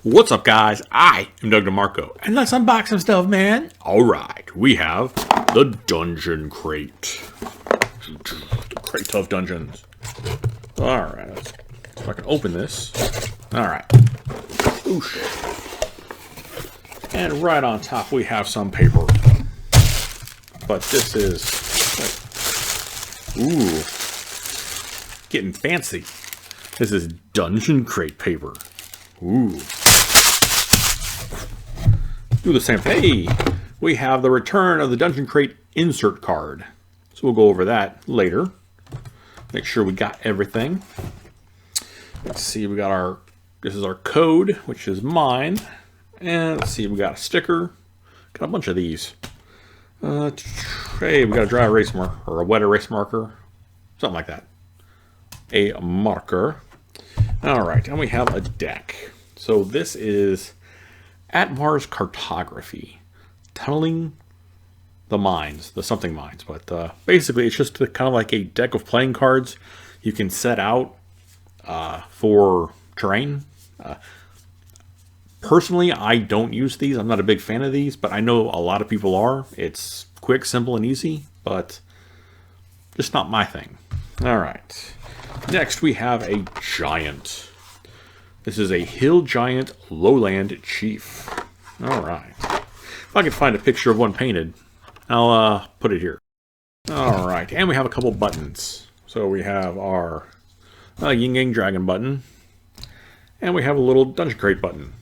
What's up, guys? I am Doug DeMarco, and let's unbox some stuff, man. Alright, we have the Dungeon Crate. The Crate of Dungeons. Alright, let's see if I can open this. Alright. Oosh. And right on top, we have some paper. But this is... Ooh. Getting fancy. This is Dungeon Crate paper. Ooh. Do the same thing. Hey, we have the return of the Dungeon Crate insert card. So we'll go over that later. Make sure we got everything. Let's see, we got our, this is our code, which is mine. And let's see, we got a sticker. Got a bunch of these. Hey, we got a dry erase marker, or a wet erase marker. Something like that. A marker. Alright, and we have a deck. So this is Atmar's Cartography. Tunneling the mines, the something mines. But basically it's just kind of like a deck of playing cards you can set out for terrain. Personally, I don't use these. I'm not a big fan of these, but I know a lot of people are. It's quick, simple, and easy, but just not my thing. Alright. Next, we have a giant. This is a hill giant lowland chief. Alright. If I can find a picture of one painted, I'll put it here. Alright, and we have a couple buttons. So we have our Yin Yang Dragon button, and we have a little Dungeon Crate button.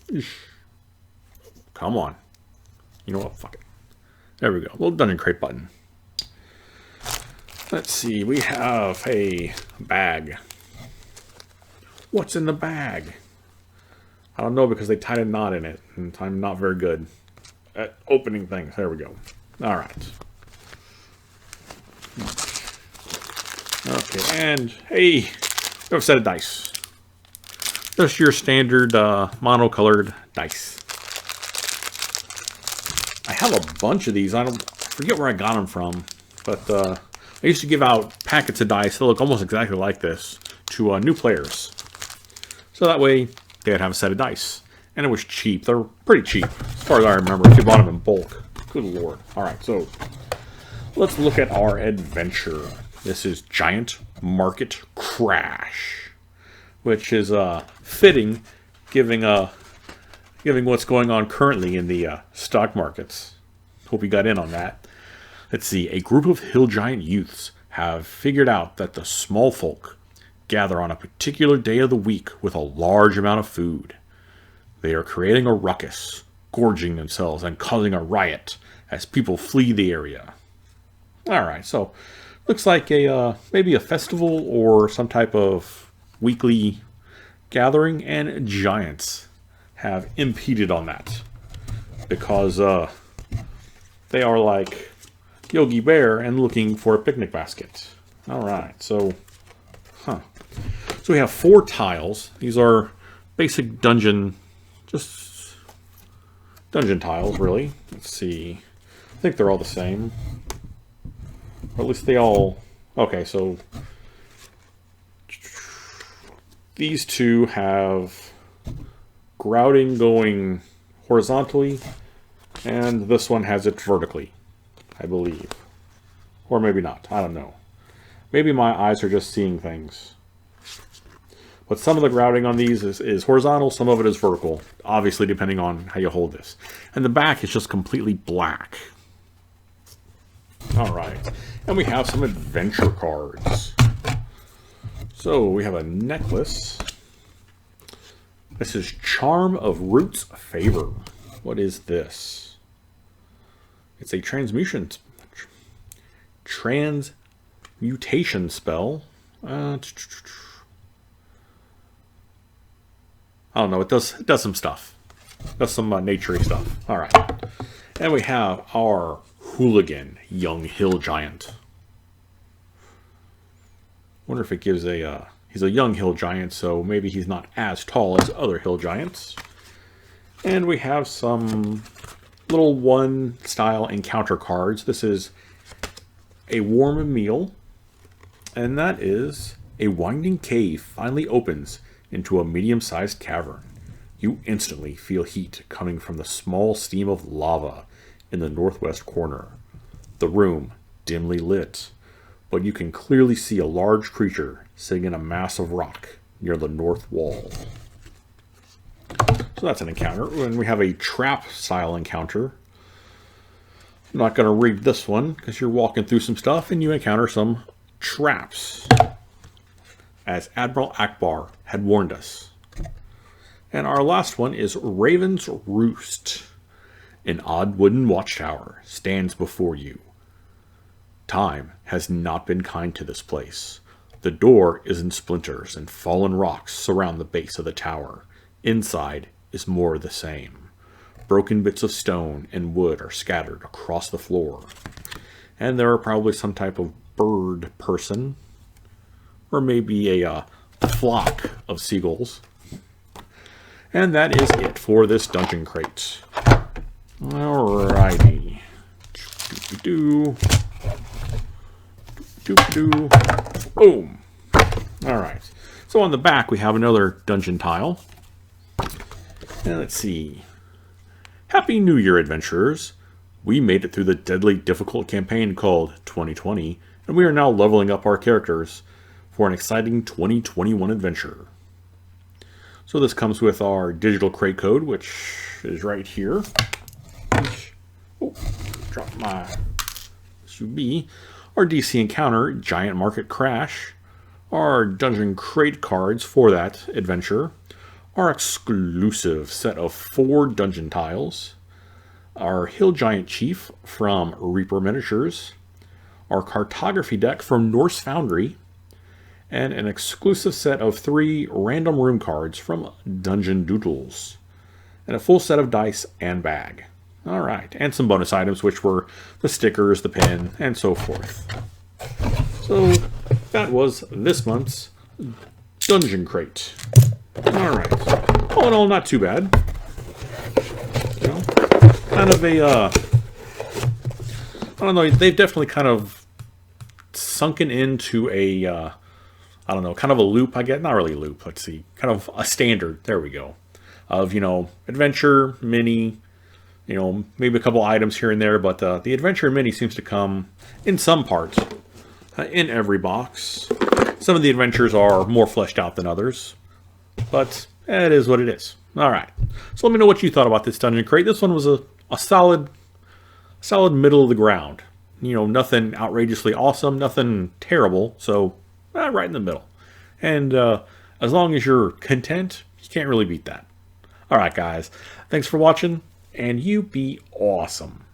Eesh. Come on. You know what? Fuck it. There we go. Little Dungeon Crate button. Let's see. We have a bag. What's in the bag? I don't know because they tied a knot in it, and I'm not very good at opening things. There we go. All right. Okay, and hey, we have a set of dice. Just your standard monocolored dice. I have a bunch of these. I forget where I got them from, but I used to give out packets of dice that look almost exactly like this to new players. So that way they would have a set of dice, and it was cheap. They're pretty cheap, as far as I remember. If you bought them in bulk, good lord. All right, so let's look at our adventure. This is Giant Market Crash, which is fitting, giving what's going on currently in the stock markets. Hope you got in on that. Let's see. A group of hill giant youths have figured out that the small folk gather on a particular day of the week with a large amount of food. They are creating a ruckus, gorging themselves and causing a riot as people flee the area. All right, so looks like a maybe a festival or some type of weekly gathering, and giants have impeded on that because they are like Yogi Bear and looking for a picnic basket. All right, so so we have 4 tiles. These are basic dungeon, just dungeon tiles, really. Let's see. I think they're all the same. Or at least they all... Okay, so these 2 have grouting going horizontally, and this one has it vertically, I believe. Or maybe not. I don't know. Maybe my eyes are just seeing things. But some of the grouting on these is horizontal, some of it is vertical, obviously depending on how you hold this. And the back is just completely black. Alright, and we have some adventure cards. So we have a necklace. This is Charm of Root's Favor. What is this? It's a transmutation spell. I don't know. It does some stuff. It does some nature-y stuff. All right, and we have our Hooligan Young Hill Giant. Wonder if it gives a. He's a young hill giant, so maybe he's not as tall as other hill giants. And we have some little one-style encounter cards. This is a warm meal, and that is a winding cave finally opens into a medium-sized cavern. You instantly feel heat coming from the small steam of lava in the northwest corner. The room dimly lit, but you can clearly see a large creature sitting in a mass of rock near the north wall. So that's an encounter. And we have a trap style encounter. I'm not going to read this one because you're walking through some stuff and you encounter some traps, as Admiral Akbar had warned us. And our last one is Raven's Roost. An odd wooden watchtower stands before you. Time has not been kind to this place. The door is in splinters and fallen rocks surround the base of the tower. Inside is more of the same. Broken bits of stone and wood are scattered across the floor. And there are probably some type of bird person, or maybe a flock of seagulls. And that is it for this dungeon crate. Alrighty. Boom. Alright. So on the back we have another dungeon tile. And let's see. Happy New Year, adventurers. We made it through the deadly difficult campaign called 2020, and we are now leveling up our characters for an exciting 2021 adventure. So this comes with our digital crate code, which is right here. Oh, drop my SUB. Our DC encounter, Giant Market Crash. Our dungeon crate cards for that adventure. Our exclusive set of 4 dungeon tiles. Our Hill Giant Chief from Reaper Miniatures. Our cartography deck from Norse Foundry. And an exclusive set of 3 random room cards from Dungeon Doodles. And a full set of dice and bag. Alright, and some bonus items, which were the stickers, the pin, and so forth. So, that was this month's Dungeon Crate. Alright. All in all, not too bad. You know, kind of a, I don't know, they've definitely kind of sunken into a, I don't know, kind of a loop, I guess. Not really a loop, let's see. Kind of a standard, there we go. Of, you know, adventure, mini, you know, maybe a couple items here and there, but the adventure mini seems to come in some parts in every box. Some of the adventures are more fleshed out than others, but it is what it is. All right, so let me know what you thought about this dungeon crate. This one was a solid middle of the ground. You know, nothing outrageously awesome, nothing terrible, so right in the middle. And as long as you're content, you can't really beat that. All right, guys, thanks for watching. And you be awesome.